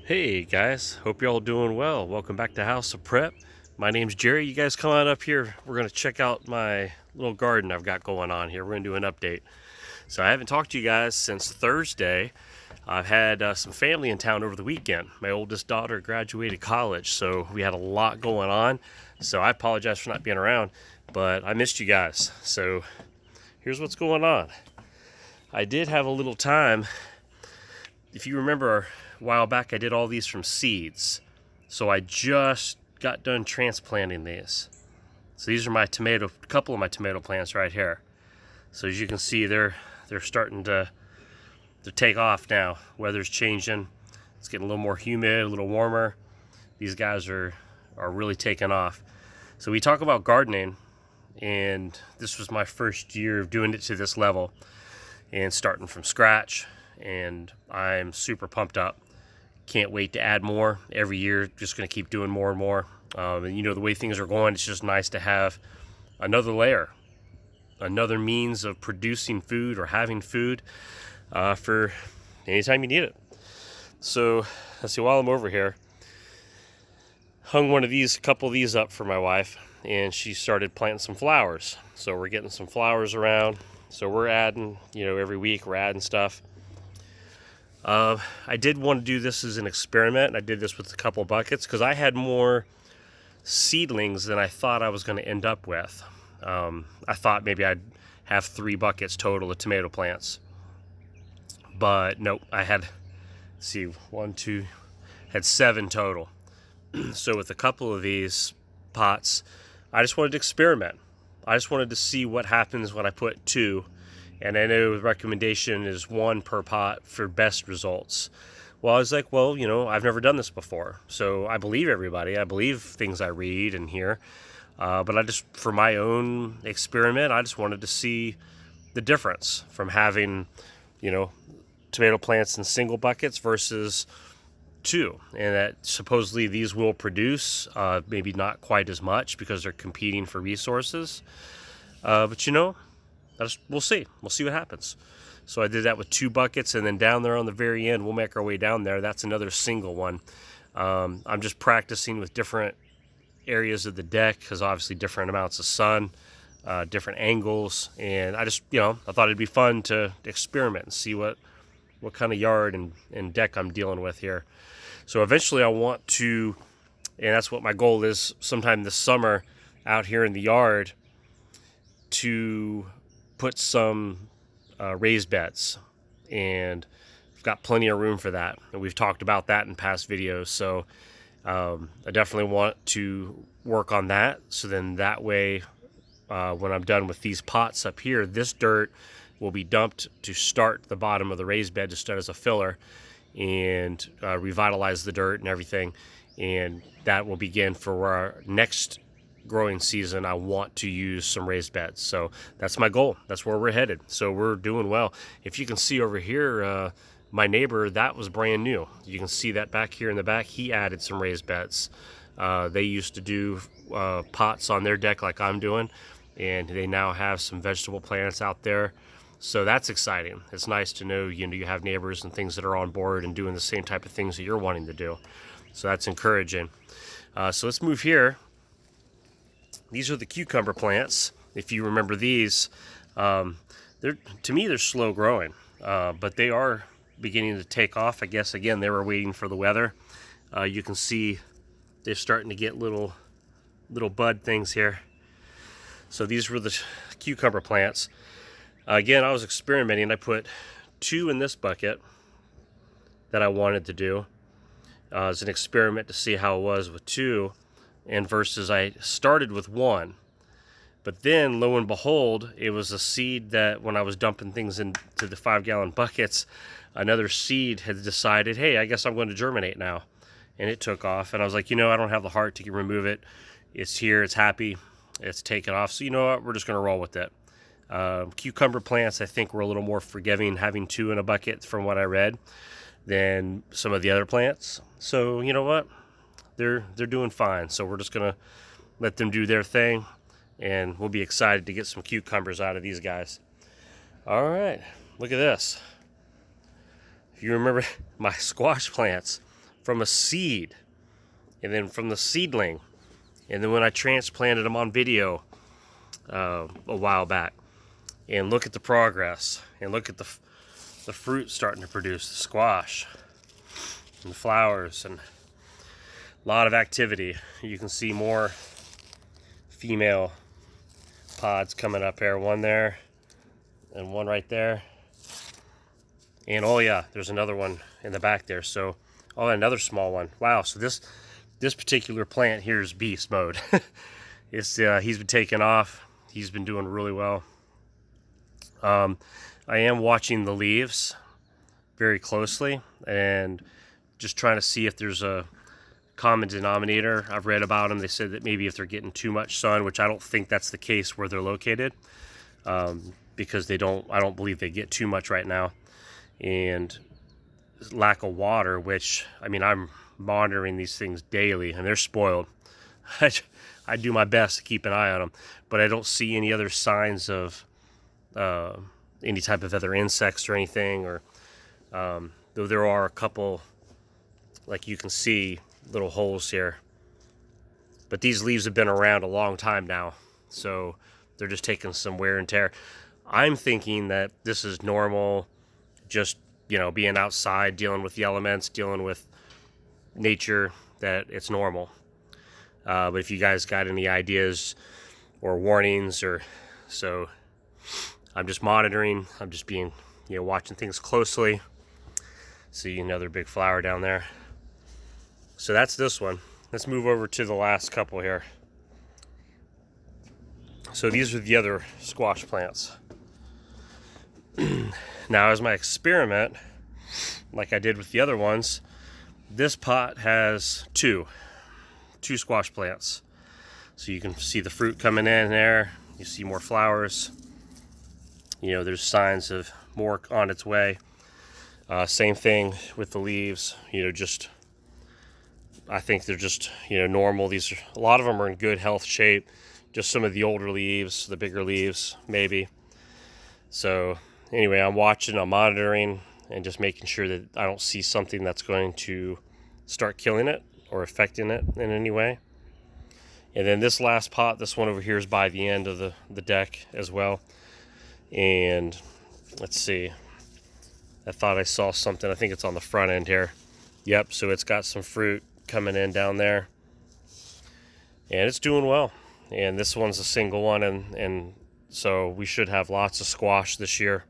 Hey guys, hope you're all doing well. Welcome back to House of Prep. My name's Jerry. You guys come on up here. We're going to check out my little garden I've got going on here. We're going to do an update. So I haven't talked to you guys since Thursday. I've had some family in town over the weekend. My oldest daughter graduated college, so we had a lot going on. So I apologize for not being around, but I missed you guys. So here's what's going on. I did have a little time. If you remember, a while back I did all these from seeds. So I just got done transplanting these. So these are my couple of my tomato plants right here. So as you can see, they're starting to take off now. Weather's changing. It's getting a little more humid, a little warmer. These guys are really taking off. So we talk about gardening, and this was my first year of doing it to this level and starting from scratch, and I'm super pumped up. Can't wait to add more every year. Just going to keep doing more and more. And you know, the way things are going, it's just nice to have another layer, another means of producing food or having food for anytime you need it. So let's see, while I'm over here, hung a couple of these up for my wife, and she started planting some flowers. So we're getting some flowers around. So we're adding, every week we're adding stuff. I did want to do this as an experiment, and I did this with a couple of buckets because I had more seedlings than I thought I was going to end up with. I thought maybe I'd have 3 buckets total of tomato plants, but nope, I had, had 7 total. So with a couple of these pots, I just wanted to experiment. I just wanted to see what happens when I put 2. And I know the recommendation is 1 per pot for best results. Well, I was like, I've never done this before. So I believe everybody. I believe things I read and hear. But for my own experiment, I just wanted to see the difference from having, tomato plants in single buckets versus 2. And that supposedly these will produce, maybe not quite as much because they're competing for resources. But we'll see. We'll see what happens. So I did that with 2 buckets, and then down there on the very end, we'll make our way down there. That's another single one. I'm just practicing with different areas of the deck because obviously different amounts of sun, different angles, and I thought it'd be fun to experiment and see what kind of yard and deck I'm dealing with here. So eventually I want to, and that's what my goal is, sometime this summer out here in the yard, to put some raised beds, and I've got plenty of room for that, and we've talked about that in past videos. So I definitely want to work on that, so then that way when I'm done with these pots up here, this dirt will be dumped to start the bottom of the raised bed, to start as a filler and revitalize the dirt and everything, and that will begin for our next growing season. I want to use some raised beds. So that's my goal. That's where we're headed. So we're doing well. If you can see over here, my neighbor, that was brand new. You can see that back here in the back. He added some raised beds. They used to do pots on their deck like I'm doing, and they now have some vegetable plants out there. So that's exciting. It's nice to know, you have neighbors and things that are on board and doing the same type of things that you're wanting to do. So that's encouraging. So let's move here. These are the cucumber plants. If you remember these, to me they're slow growing, but they are beginning to take off. I guess again they were waiting for the weather. You can see they're starting to get little bud things here. So these were the cucumber plants. Again, I was experimenting. I put 2 in this bucket that I wanted to do as an experiment to see how it was with 2. And versus I started with 1. But then, lo and behold, it was a seed that when I was dumping things into the 5-gallon buckets, another seed had decided, hey, I guess I'm going to germinate now. And it took off. And I was like, I don't have the heart to remove it. It's here. It's happy. It's taken off. So you know what? We're just going to roll with it. Cucumber plants, I think, were a little more forgiving having 2 in a bucket from what I read than some of the other plants. So you know what? They're doing fine, so we're just gonna let them do their thing, and we'll be excited to get some cucumbers out of these guys. All right, look at this. If you remember my squash plants from a seed, and then from the seedling, and then when I transplanted them on video a while back, and look at the progress, and look at the fruit starting to produce, the squash and the flowers, and a lot of activity. You can see more female pods coming up here, one there and one right there, and oh yeah, there's another one in the back there. So another small one. Wow. So this particular plant here is beast mode. He's been taking off. He's been doing really well. I am watching the leaves very closely and just trying to see if there's a common denominator. I've read about them. They said that maybe if they're getting too much sun, which I don't think that's the case where they're located, because I don't believe they get too much right now, and lack of water, which, I mean, I'm monitoring these things daily and they're spoiled. I do my best to keep an eye on them, but I don't see any other signs of any type of other insects or anything, or though there are a couple, like you can see, little holes here, but these leaves have been around a long time now, so they're just taking some wear and tear. I'm thinking that this is normal, just, you know, being outside, dealing with the elements, dealing with nature, that it's normal. But if you guys got any ideas or warnings, or so, I'm just monitoring. I'm just being, you know, watching things closely. See another big flower down there. So that's this one. Let's move over to the last couple here. So these are the other squash plants. Now, as my experiment, like I did with the other ones, this pot has two squash plants. So you can see the fruit coming in there. You see more flowers. You know, there's signs of more on its way. Same thing with the leaves. You know, just, I think they're just, you know, normal. A lot of them are in good health shape. Just some of the older leaves, the bigger leaves, maybe. So anyway, I'm watching, I'm monitoring, and just making sure that I don't see something that's going to start killing it or affecting it in any way. And then this last pot, this one over here, is by the end of the deck as well. And let's see, I thought I saw something. I think it's on the front end here. Yep, so it's got some fruit coming in down there, and it's doing well. And this one's a single one, and so we should have lots of squash this year.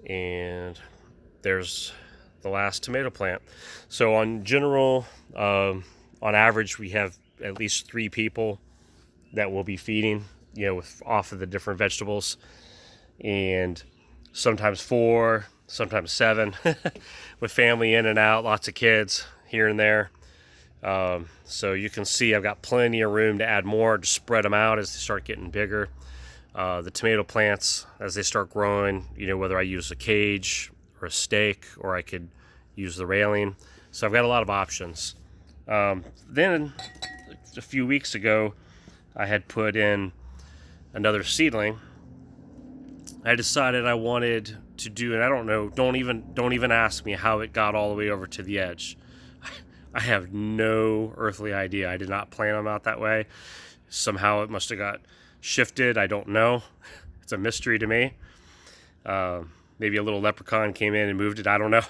And there's the last tomato plant. So on general, on average, we have at least 3 people that will be feeding, you know, off of the different vegetables, and sometimes 4, sometimes 7, with family in and out, lots of kids here and there. So you can see I've got plenty of room to add more, to spread them out as they start getting bigger. The tomato plants, as they start growing, you know, whether I use a cage or a stake, or I could use the railing. So I've got a lot of options. Then a few weeks ago, I had put in another seedling. I decided I wanted to do, and I don't know, don't even ask me how it got all the way over to the edge. I have no earthly idea. I did not plan them out that way. Somehow it must have got shifted. I don't know. It's a mystery to me. Maybe a little leprechaun came in and moved it. I don't know.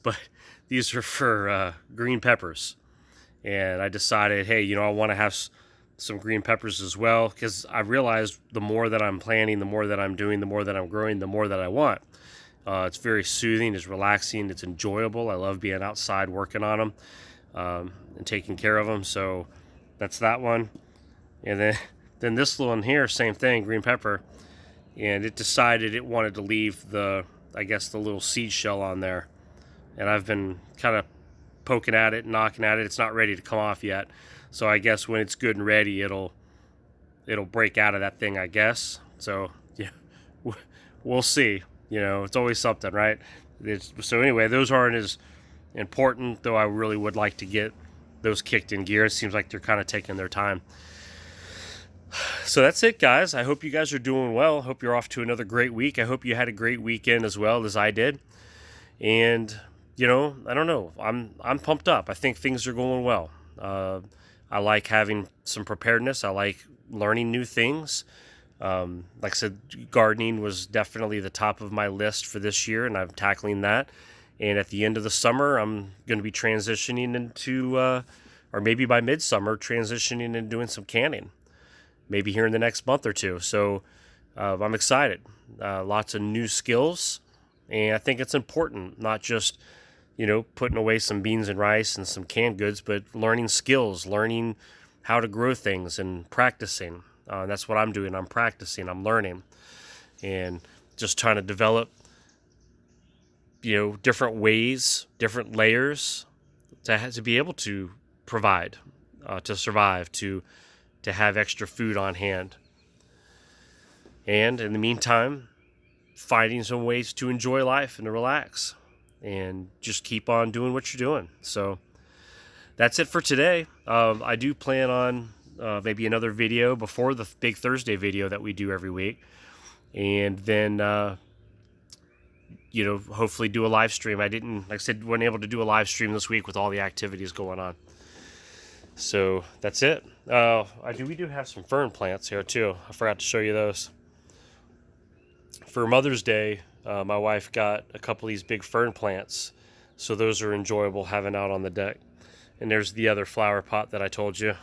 But these are for green peppers. And I decided, hey, you know, I want to have some green peppers as well, because I realized the more that I'm planting, the more that I'm doing, the more that I'm growing, the more that I want. It's very soothing. It's relaxing. It's enjoyable. I love being outside working on them and taking care of them. So that's that one. And then this one here, same thing, green pepper. And it decided it wanted to leave the little seed shell on there. And I've been kind of poking at it, knocking at it. It's not ready to come off yet. So I guess when it's good and ready, it'll break out of that thing, I guess. So yeah, we'll see. You know, it's always something, right? So anyway, those aren't as important, though I really would like to get those kicked in gear. It seems like they're kind of taking their time. So that's it, guys. I hope you guys are doing well. Hope you're off to another great week. I hope you had a great weekend as well as I did. And I don't know. I'm pumped up. I think things are going well. I like having some preparedness. I like learning new things. Like I said, gardening was definitely the top of my list for this year, and I'm tackling that. And at the end of the summer, I'm going to be transitioning into, or maybe by midsummer, transitioning and doing some canning, maybe here in the next month or two. So I'm excited. Lots of new skills, and I think it's important, not just putting away some beans and rice and some canned goods, but learning skills, learning how to grow things and practicing. That's what I'm doing. I'm practicing, I'm learning, and just trying to develop, different ways, different layers to be able to provide, to survive, to have extra food on hand. And in the meantime, finding some ways to enjoy life and to relax and just keep on doing what you're doing. So that's it for today. I do plan on maybe another video before the Big Thursday video that we do every week. And then, hopefully do a live stream. I didn't, like I said, wasn't able to do a live stream this week with all the activities going on. So that's it. We do have some fern plants here too. I forgot to show you those. For Mother's Day, my wife got a couple of these big fern plants, so those are enjoyable having out on the deck. And there's the other flower pot that I told you.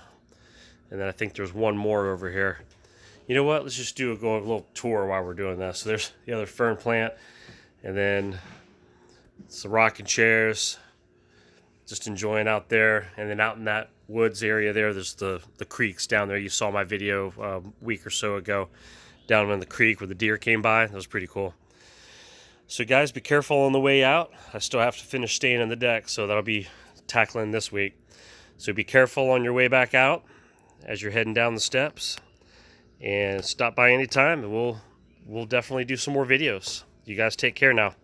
And then I think there's one more over here. You know what? Let's just go a little tour while we're doing this. So there's the other fern plant, and then some rocking chairs, just enjoying out there. And then out in that woods area there's the creeks down there. You saw my video a week or so ago down in the creek where the deer came by. That was pretty cool. So guys, be careful on the way out. I still have to finish staying on the deck, so that'll be tackling this week. So be careful on your way back out as you're heading down the steps, and stop by anytime, and we'll definitely do some more videos. You guys take care now.